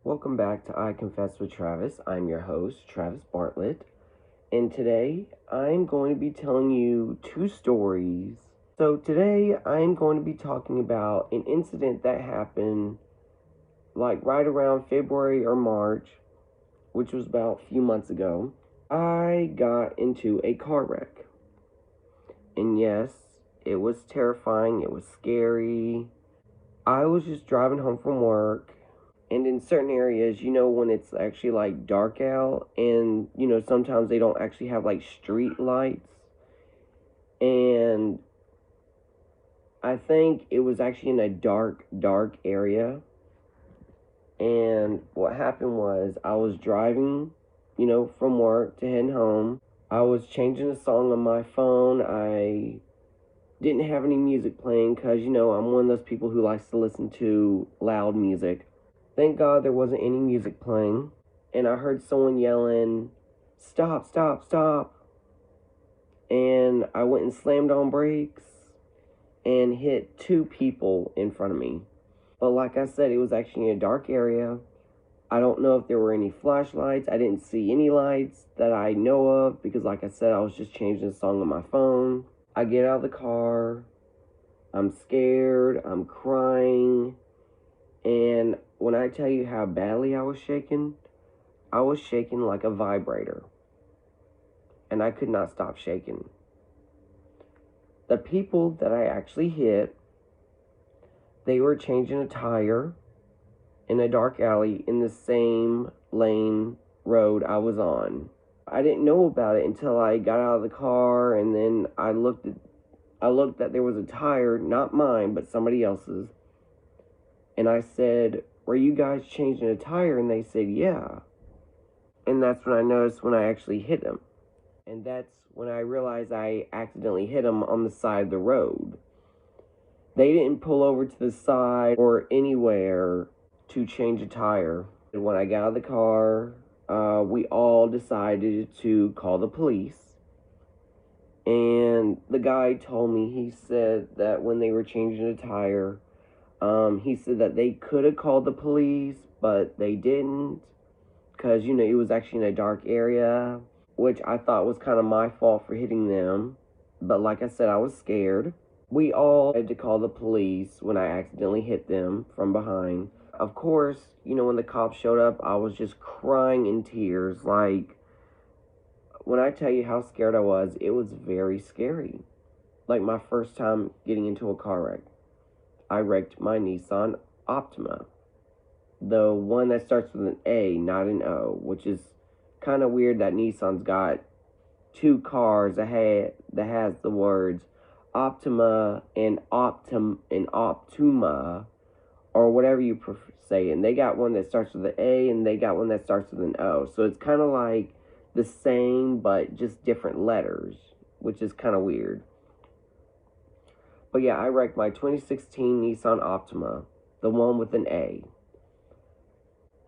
Welcome back to I Confess with Travis. I'm your host, Travis Bartlett, and today I'm going to be telling you two stories. So, today I'm going to be talking about an incident that happened like right around February or March, which was about a few months ago. I got into a car wreck, and yes, it was terrifying, it was scary. I was just driving home from work. And in certain areas, when it's actually like dark out, and sometimes they don't actually have like street lights. And I think it was actually in a dark area. And what happened was I was driving, from work to head home. I was changing a song on my phone. I didn't have any music playing because, I'm one of those people who likes to listen to loud music. Thank God there wasn't any music playing, and I heard someone yelling, "Stop, stop, stop." And I went and slammed on brakes and hit two people in front of me. But like I said, it was actually in a dark area. I don't know if there were any flashlights. I didn't see any lights that I know of because, like I said, I was just changing a song on my phone. I get out of the car. I'm scared. I'm crying. And when I tell you how badly I was shaking like a vibrator. And I could not stop shaking. The people that I actually hit, they were changing a tire in a dark alley in the same lane road I was on. I didn't know about it until I got out of the car, and then I looked that there was a tire, not mine, but somebody else's. And I said, "Were you guys changing a tire?" And they said, "Yeah." And that's when I noticed when I actually hit them. And that's when I realized I accidentally hit them on the side of the road. They didn't pull over to the side or anywhere to change a tire. And when I got out of the car, we all decided to call the police. And the guy told me, he said that when they were changing a tire, he said that they could have called the police, but they didn't, because, it was actually in a dark area, which I thought was kind of my fault for hitting them. But like I said, I was scared. We all had to call the police when I accidentally hit them from behind. Of course, when the cops showed up, I was just crying in tears. Like, when I tell you how scared I was, it was very scary. Like my first time getting into a car wreck. I wrecked my Nissan Optima. The one that starts with an A, not an O, which is kind of weird that Nissan's got two cars that has the words Optima and Optuma, or whatever you say. And they got one that starts with an A, and they got one that starts with an O. So it's kind of like the same, but just different letters, which is kind of weird. But yeah, I wrecked my 2016 Nissan Optima, the one with an A.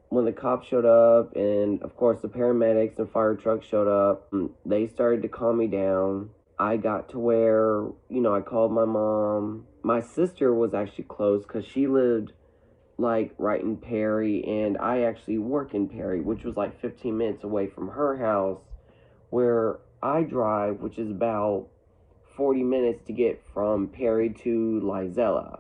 When the cops showed up, and of course the paramedics and fire trucks showed up, they started to calm me down. I got to where, I called my mom. My sister was actually close because she lived like right in Perry, and I actually work in Perry, which was like 15 minutes away from her house, where I drive, which is about 40 minutes to get from Perry to Lizella.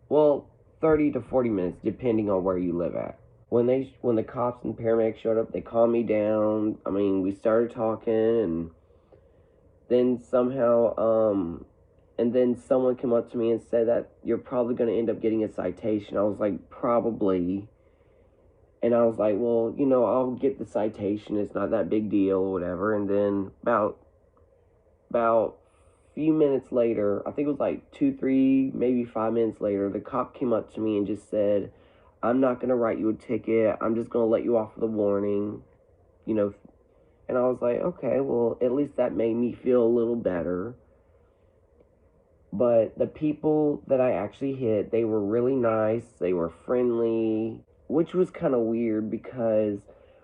Well, 30 to 40 minutes, depending on where you live at. When the cops and paramedics showed up, they calmed me down. I mean, we started talking, and then someone came up to me and said that you're probably going to end up getting a citation. I was like, probably. And I was like, well, I'll get the citation. It's not that big deal or whatever. And then about few minutes later, I think it was like 2, 3, maybe 5 minutes later, the cop came up to me and just said, "I'm not going to write you a ticket. I'm just going to let you off with a warning." And I was like, okay, well, at least that made me feel a little better. But the people that I actually hit, they were really nice. They were friendly, which was kind of weird because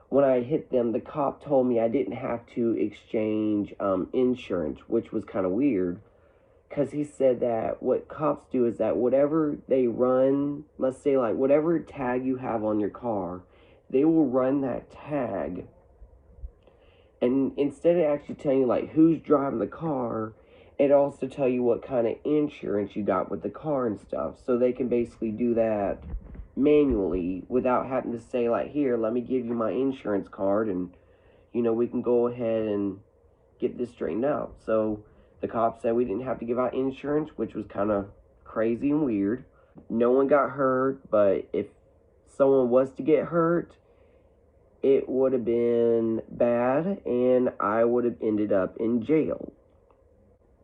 when I hit them, the cop told me I didn't have to exchange insurance, which was kind of weird. Because he said that what cops do is that whatever they run, let's say like whatever tag you have on your car, they will run that tag, and instead of actually telling you like who's driving the car, it also tell you what kind of insurance you got with the car and stuff. So they can basically do that manually without having to say like, here, let me give you my insurance card, and we can go ahead and get this straightened out. So the cops said we didn't have to give out insurance, which was kind of crazy and weird. No one got hurt, but if someone was to get hurt, it would have been bad, and I would have ended up in jail.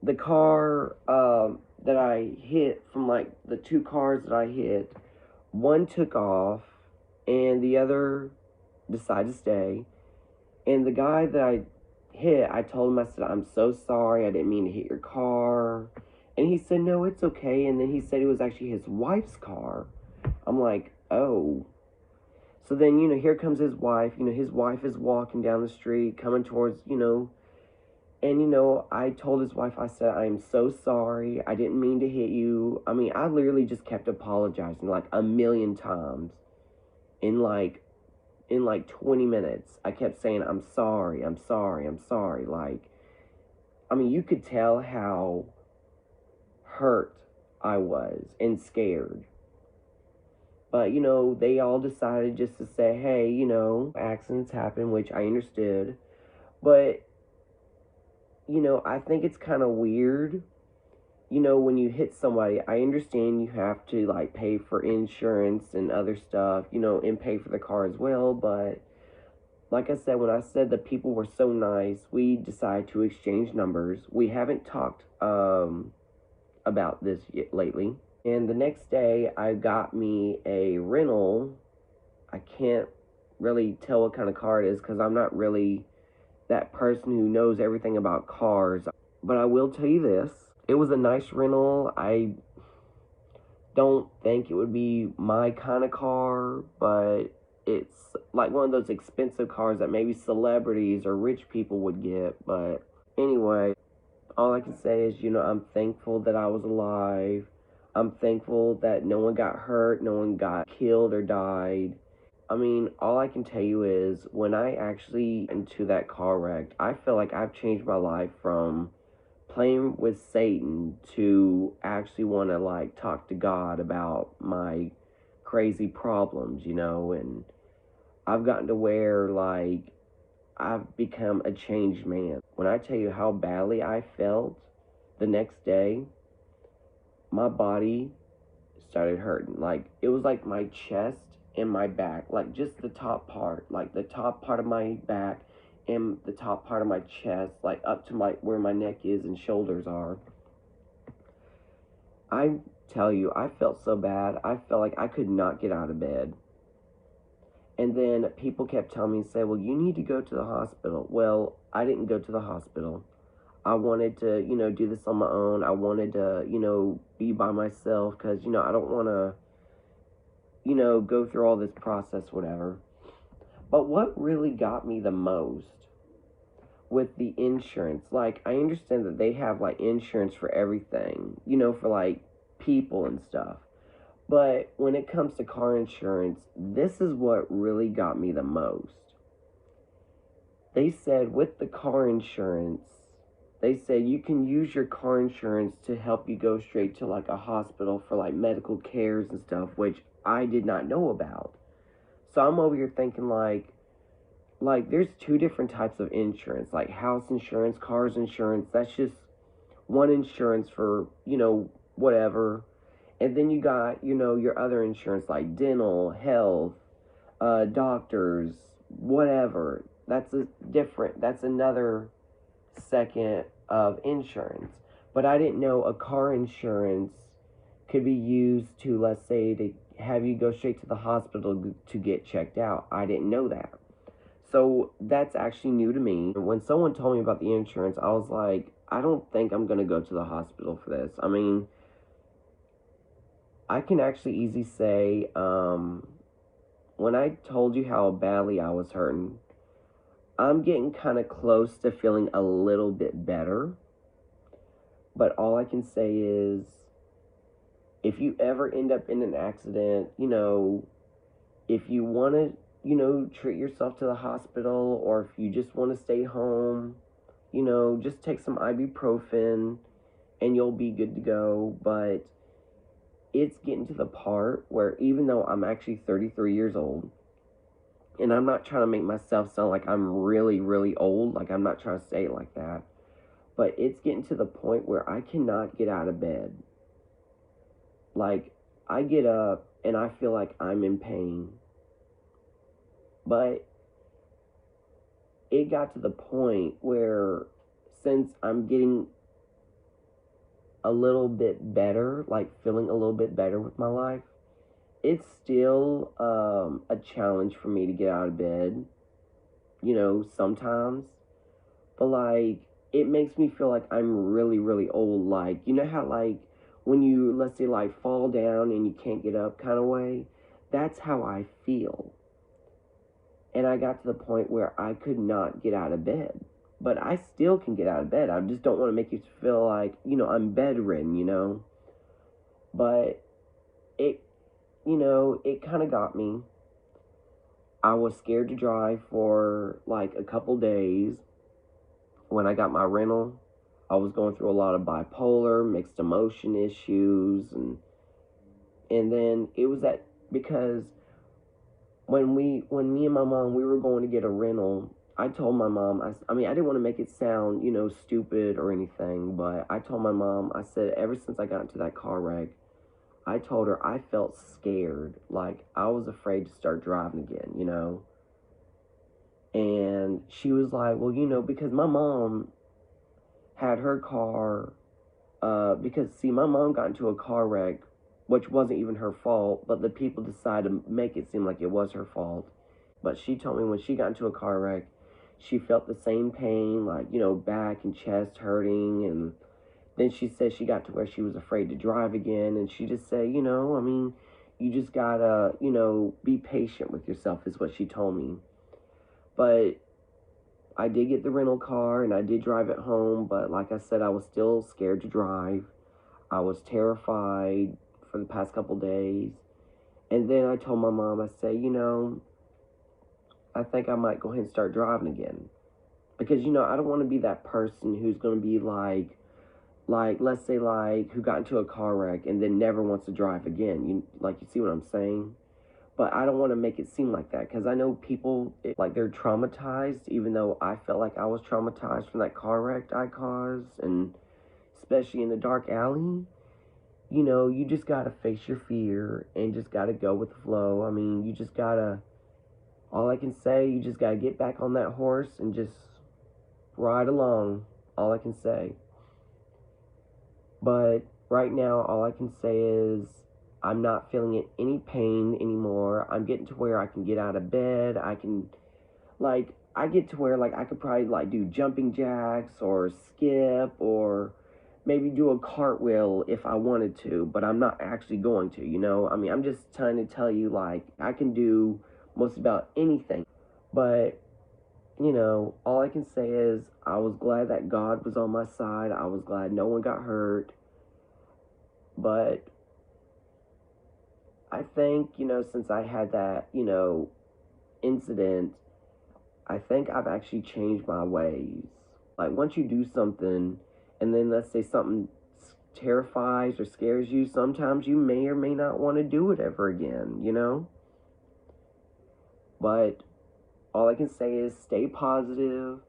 The car that I hit, from like the two cars that I hit, one took off and the other decided to stay. And the guy that I hit, I told him, I said, I'm so sorry, I didn't mean to hit your car. And he said, no, it's okay. And then he said it was actually his wife's car. I'm like, oh. So then, here comes his wife. His wife is walking down the street, coming towards, and, I told his wife, I said, I'm so sorry. I didn't mean to hit you. I mean, I literally just kept apologizing like a million times in like 20 minutes. I kept saying, I'm sorry, I'm sorry, I'm sorry. Like, I mean, you could tell how hurt I was and scared. But, they all decided just to say, hey, accidents happen, which I understood. But, I think it's kind of weird, when you hit somebody. I understand you have to, like, pay for insurance and other stuff, and pay for the car as well. But, like I said, when I said the people were so nice, we decided to exchange numbers. We haven't talked about this yet lately. And the next day, I got me a rental. I can't really tell what kind of car it is because I'm not really that person who knows everything about cars. But I will tell you this. It was a nice rental. I don't think it would be my kind of car, but it's like one of those expensive cars that maybe celebrities or rich people would get. But anyway, all I can say is, I'm thankful that I was alive. I'm thankful that no one got hurt, no one got killed or died. I mean, all I can tell you is when I actually into that car wreck, I feel like I've changed my life from playing with Satan to actually want to like talk to God about my crazy problems, and I've gotten to where like I've become a changed man. When I tell you how badly I felt the next day, my body started hurting. Like, it was like my chest and my back, like just the top part, like the top part of my back and the top part of my chest, like up to where my neck is and shoulders are. I tell you, I felt so bad. I felt like I could not get out of bed. And then people kept telling me, say, well, you need to go to the hospital. Well, I didn't go to the hospital. I wanted to, do this on my own. I wanted to, be by myself because, I don't want to, go through all this process, whatever. But what really got me the most with the insurance, like, I understand that they have, like, insurance for everything, for, like, people and stuff. But when it comes to car insurance, this is what really got me the most. They said with the car insurance, they said you can use your car insurance to help you go straight to like a hospital for like medical cares and stuff, which I did not know about. So I'm over here thinking like there's two different types of insurance, like house insurance, cars insurance. That's just one insurance for, whatever. And then you got, your other insurance like dental, health, doctors, whatever. That's another second of insurance. But I didn't know a car insurance could be used to, let's say, to have you go straight to the hospital to get checked out. I didn't know that. So that's actually new to me. When someone told me about the insurance, I was like, I don't think I'm going to go to the hospital for this. I mean, I can actually easily say, when I told you how badly I was hurting, I'm getting kind of close to feeling a little bit better. But all I can say is, if you ever end up in an accident, if you want to, treat yourself to the hospital, or if you just want to stay home, just take some ibuprofen and you'll be good to go. But it's getting to the part where even though I'm actually 33 years old, and I'm not trying to make myself sound like I'm really, really old, like I'm not trying to say it like that, but it's getting to the point where I cannot get out of bed. Like, I get up and I feel like I'm in pain. But it got to the point where, since I'm getting a little bit better, like feeling a little bit better with my life, it's still a challenge for me to get out of bed, sometimes. But, like, it makes me feel like I'm really, really old. Like, you know how, like, when you, let's say, like, fall down and you can't get up kind of way? That's how I feel. And I got to the point where I could not get out of bed. But I still can get out of bed. I just don't want to make you feel like, I'm bedridden. But it kind of got me. I was scared to drive for like a couple days. When I got my rental, I was going through a lot of bipolar, mixed emotion issues, and then it was that because when me and my mom, we were going to get a rental, I told my mom, I mean, I didn't want to make it sound, stupid or anything, but I told my mom, I said, ever since I got into that car wreck, I told her I felt scared, like I was afraid to start driving again. And she was like, well, because my mom had her car, because, see, my mom got into a car wreck, which wasn't even her fault, but the people decided to make it seem like it was her fault. But she told me when she got into a car wreck, she felt the same pain, like, back and chest hurting, and then she said she got to where she was afraid to drive again, and she just said, I mean, you just gotta, be patient with yourself, is what she told me. But I did get the rental car, and I did drive it home, but like I said, I was still scared to drive. I was terrified for the past couple days. And then I told my mom, I said, I think I might go ahead and start driving again. Because, I don't want to be that person who's going to be like, let's say, like, who got into a car wreck and then never wants to drive again. You see what I'm saying? But I don't want to make it seem like that, because I know people, like, they're traumatized, even though I felt like I was traumatized from that car wreck I caused, and especially in the dark alley. You just gotta face your fear and just gotta go with the flow. I mean, you just gotta, all I can say, you just gotta get back on that horse and just ride along. All I can say. But right now, all I can say is I'm not feeling any pain anymore. I'm getting to where I can get out of bed. I get to where, like, I could probably, like, do jumping jacks or skip or maybe do a cartwheel if I wanted to, but I'm not actually going to. I mean, I'm just trying to tell you, like, I can do most about anything. But, all I can say is I was glad that God was on my side. I was glad no one got hurt. But I think, since I had that, incident, I think I've actually changed my ways. Like, once you do something, and then let's say something terrifies or scares you, sometimes you may or may not want to do it ever again. But all I can say is stay positive,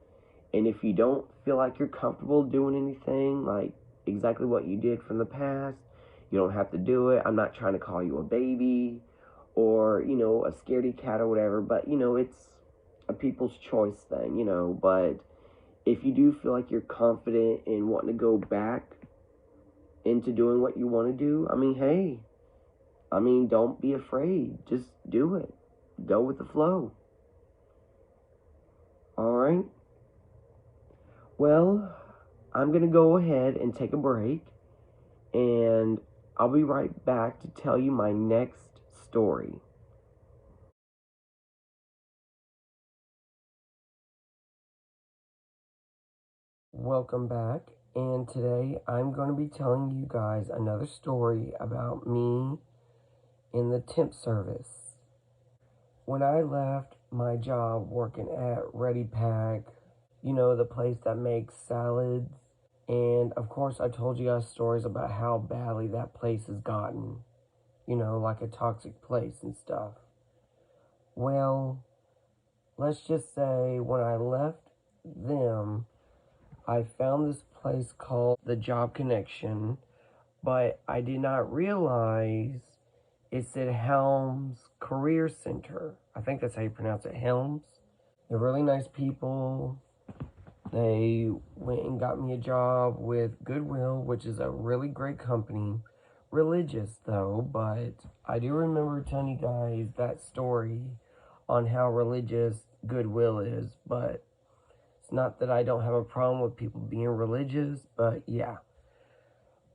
and if you don't feel like you're comfortable doing anything, like exactly what you did from the past, you don't have to do it. I'm not trying to call you a baby or, a scaredy cat or whatever, but, it's a people's choice thing, but if you do feel like you're confident in wanting to go back into doing what you want to do, I mean, hey, don't be afraid. Just do it. Go with the flow. All right. Well, I'm going to go ahead and take a break, and I'll be right back to tell you my next story. Welcome back, and today I'm going to be telling you guys another story about me in the temp service. when I left my job working at Ready Pack, the place that makes salads, and of course, I told you guys stories about how badly that place has gotten, like a toxic place and stuff. Well, let's just say when I left them, I found this place called the Job Connection, but I did not realize it said Helms Career Center. I think that's how you pronounce it, Helms. They're really nice people. They went and got me a job with Goodwill, which is a really great company. Religious though, but I do remember telling you guys that story on how religious Goodwill is, but it's not that I don't have a problem with people being religious, but yeah.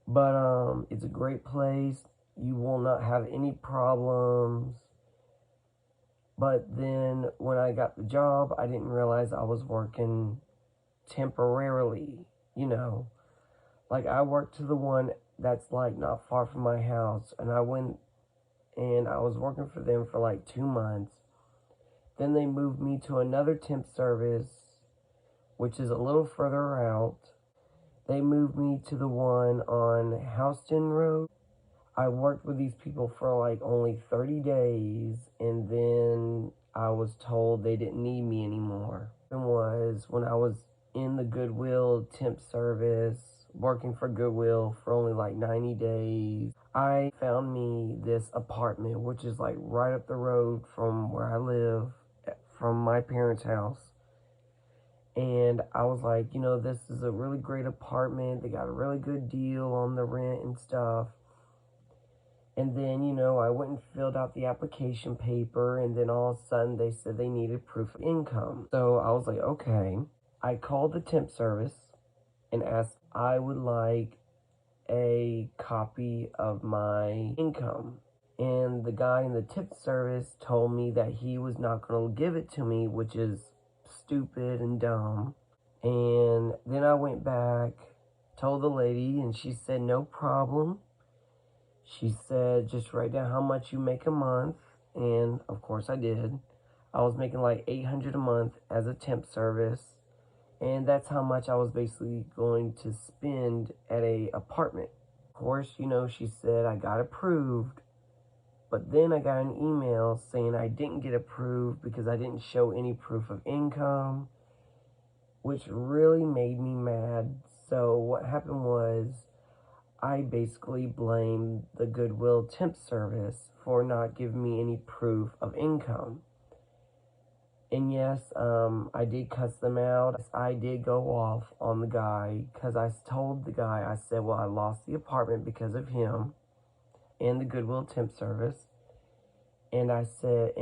But it's a great place. You will not have any problems. But then when I got the job, I didn't realize I was working temporarily, you know. Like I worked to the one that's like not far from my house, and I went and I was working for them for like 2 months. Then they moved me to another temp service, which is a little further out. They moved me to the one on Houston Road. I worked with these people for like only 30 days, and then I was told they didn't need me anymore. It was when I was in the Goodwill temp service, working for Goodwill for only like 90 days. I found me this apartment, which is like right up the road from where I live, from my parents' house. And I was like, this is a really great apartment. They got a really good deal on the rent and stuff. And then, I went and filled out the application paper, and then all of a sudden they said they needed proof of income. So I was like, okay. I called the temp service and asked I would like a copy of my income. And the guy in the tip service told me that he was not going to give it to me, which is stupid and dumb. And then I went back, told the lady, and she said, no problem. She said, just write down how much you make a month. And of course I did. I was making like $800 a month as a temp service. And that's how much I was basically going to spend at a apartment. Of course, she said I got approved. But then I got an email saying I didn't get approved because I didn't show any proof of income, which really made me mad. So what happened was I basically blamed the Goodwill temp service for not giving me any proof of income. And yes, I did cuss them out. I did go off on the guy because I told the guy, I said, well, I lost the apartment because of him and the Goodwill temp service. And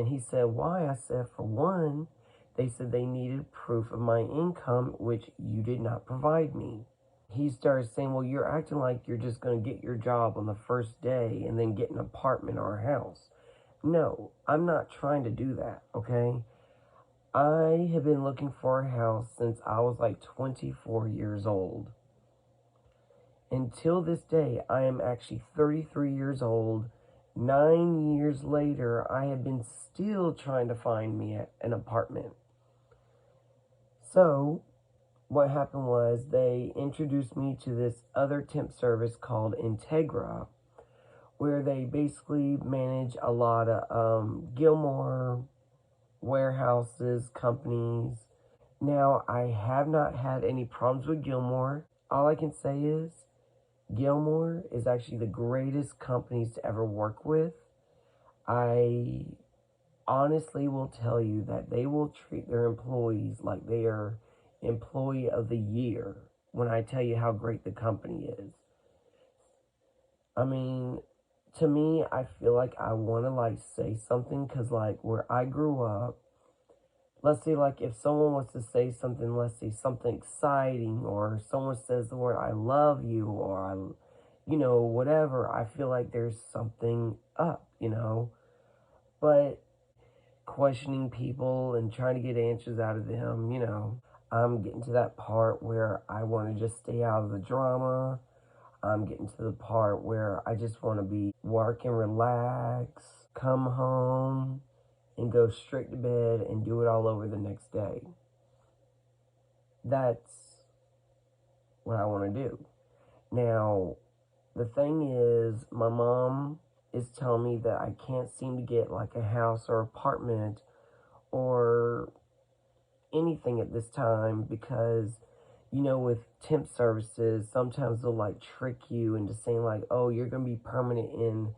he said, why? I said, for one, they said they needed proof of my income, which you did not provide me. He started saying, well, you're acting like you're just going to get your job on the first day and then get an apartment or a house. No, I'm not trying to do that, okay? I have been looking for a house since I was like 24 years old. Until this day, I am actually 33 years old. 9 years later, I have been still trying to find me an apartment. So, what happened was they introduced me to this other temp service called Integra, where they basically manage a lot of Gilmore warehouses, companies. Now, I have not had any problems with Gilmore. All I can say is Gilmore is actually the greatest companies to ever work with. I honestly will tell you that they will treat their employees like they are employee of the year when I tell you how great the company is. I mean, to me, I feel like I want to say something because where I grew up, let's say if someone was to say something, let's say something exciting, or someone says the word I love you, or whatever, I feel like there's something up, but questioning people and trying to get answers out of them, I'm getting to that part where I want to just stay out of the drama. I'm getting to the part where I just want to work and relax, come home, and go straight to bed and do it all over the next day. That's what I want to do. Now, the thing is, my mom is telling me that I can't seem to get like a house or apartment or anything at this time because, with temp services, sometimes they'll like trick you into saying like, oh, you're going to be permanent in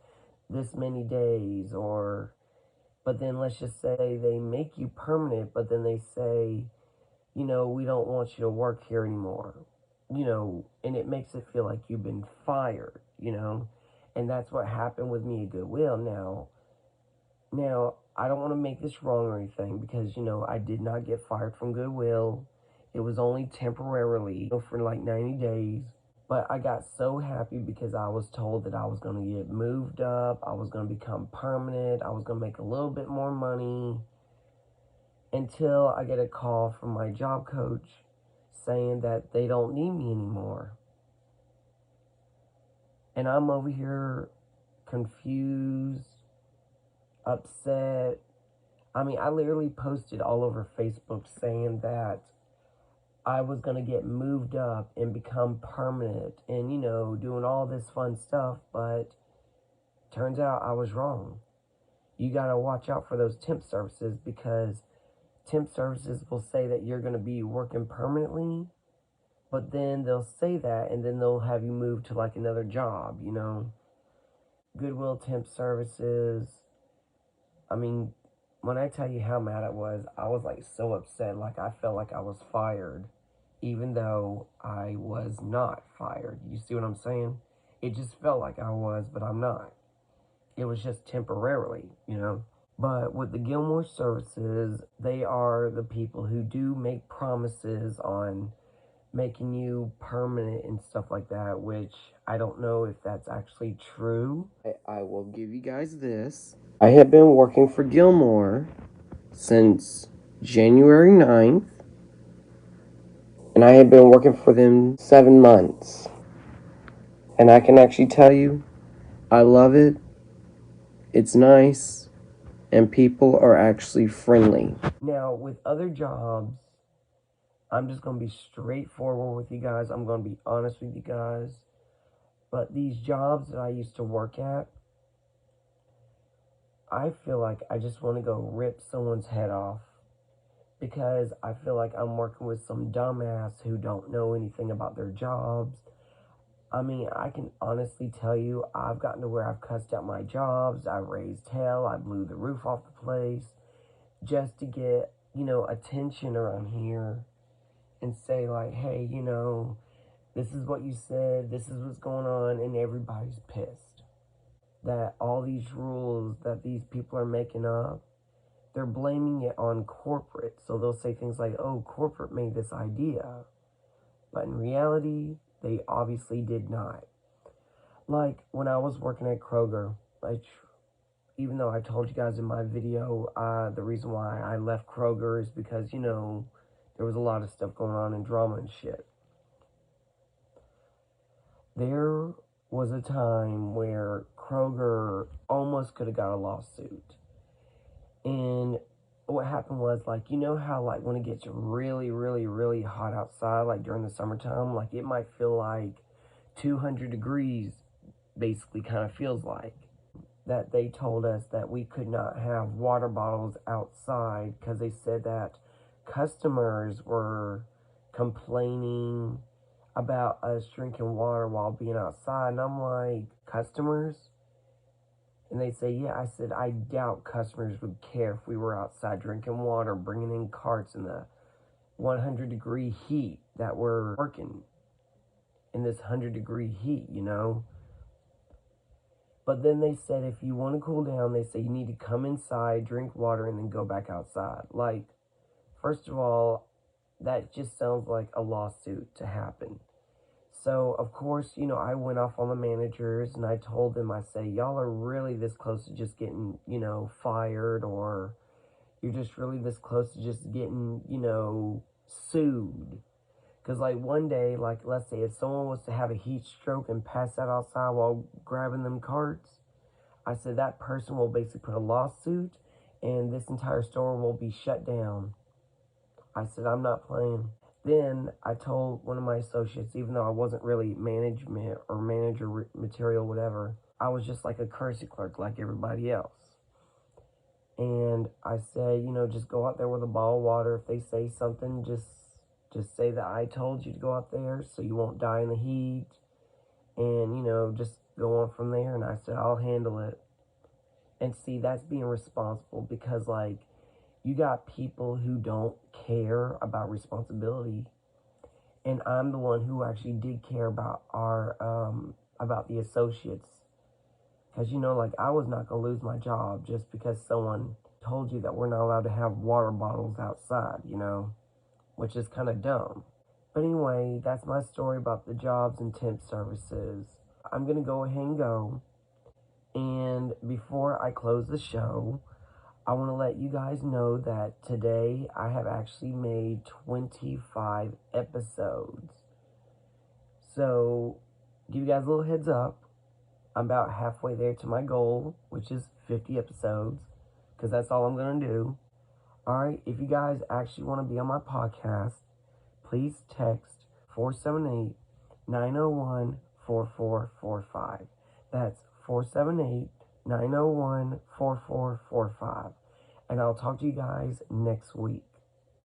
this many days, but then let's just say they make you permanent, but then they say, we don't want you to work here anymore, and it makes it feel like you've been fired, and that's what happened with me at Goodwill. Now, I don't want to make this wrong or anything because, I did not get fired from Goodwill. It was only temporarily, for like 90 days. But I got so happy because I was told that I was going to get moved up. I was going to become permanent. I was going to make a little bit more money until I get a call from my job coach saying that they don't need me anymore. And I'm over here confused, upset. I mean, I literally posted all over Facebook saying that I was going to get moved up and become permanent and, doing all this fun stuff, but turns out I was wrong. You got to watch out for those temp services because temp services will say that you're going to be working permanently, but then they'll say that and then they'll have you move to like another job, Goodwill temp services. I mean, when I tell you how mad I was like so upset. Like I felt like I was fired, even though I was not fired. You see what I'm saying? It just felt like I was, but I'm not. It was just temporarily, But with the Gilmore services, they are the people who do make promises on making you permanent and stuff like that, which I don't know if that's actually true. I will give you guys this. I have been working for Gilmore since January 9th, and I have been working for them 7 months. And I can actually tell you, I love it. It's nice, and people are actually friendly. Now, with other jobs, I'm just going to be straightforward with you guys. I'm going to be honest with you guys. But these jobs that I used to work at, I feel like I just want to go rip someone's head off. Because I feel like I'm working with some dumbass who don't know anything about their jobs. I mean, I can honestly tell you, I've gotten to where I've cussed out my jobs, I raised hell, I blew the roof off the place, just to get, attention around here and say like, hey, this is what you said, this is what's going on, and everybody's pissed. That all these rules that these people are making up, they're blaming it on corporate. So they'll say things like, oh, corporate made this idea. But in reality, they obviously did not. Like when I was working at Kroger, even though I told you guys in my video, the reason why I left Kroger is because, there was a lot of stuff going on and drama and shit. There was a time where Kroger almost could have got a lawsuit. And what happened was, like, how, like, when it gets really, really, really hot outside, like, during the summertime, like, it might feel like 200 degrees, basically, kind of feels like. That they told us that we could not have water bottles outside because they said that customers were complaining about us drinking water while being outside. And I'm like, customers? And they say, yeah. I said, I doubt customers would care if we were outside drinking water, bringing in carts in the 100-degree heat that we're working in this 100-degree heat, But then they said, if you want to cool down, they say you need to come inside, drink water, and then go back outside. Like, first of all, that just sounds like a lawsuit to happen. So, of course, I went off on the managers and I told them, I say, y'all are really this close to just getting, fired, or you're just really this close to just getting, sued. Because, like, one day, like, let's say if someone was to have a heat stroke and pass out outside while grabbing them carts, I said that person will basically put a lawsuit and this entire store will be shut down. I said, I'm not playing. Then I told one of my associates, even though I wasn't really management or manager material, whatever, I was just like a courtesy clerk like everybody else. And I said, just go out there with a bottle of water. If they say something, just say that I told you to go out there so you won't die in the heat. And, just go on from there. And I said, I'll handle it. And see, that's being responsible because, like, you got people who don't care about responsibility. And I'm the one who actually did care about about the associates. Because, like, I was not going to lose my job just because someone told you that we're not allowed to have water bottles outside, which is kind of dumb. But anyway, that's my story about the jobs and temp services. I'm going to go ahead and go. And before I close the show, I want to let you guys know that today I have actually made 25 episodes. So, give you guys a little heads up. I'm about halfway there to my goal, which is 50 episodes, because that's all I'm going to do. Alright, if you guys actually want to be on my podcast, please text 478-901-4445. That's 478-901-4445. And I'll talk to you guys next week.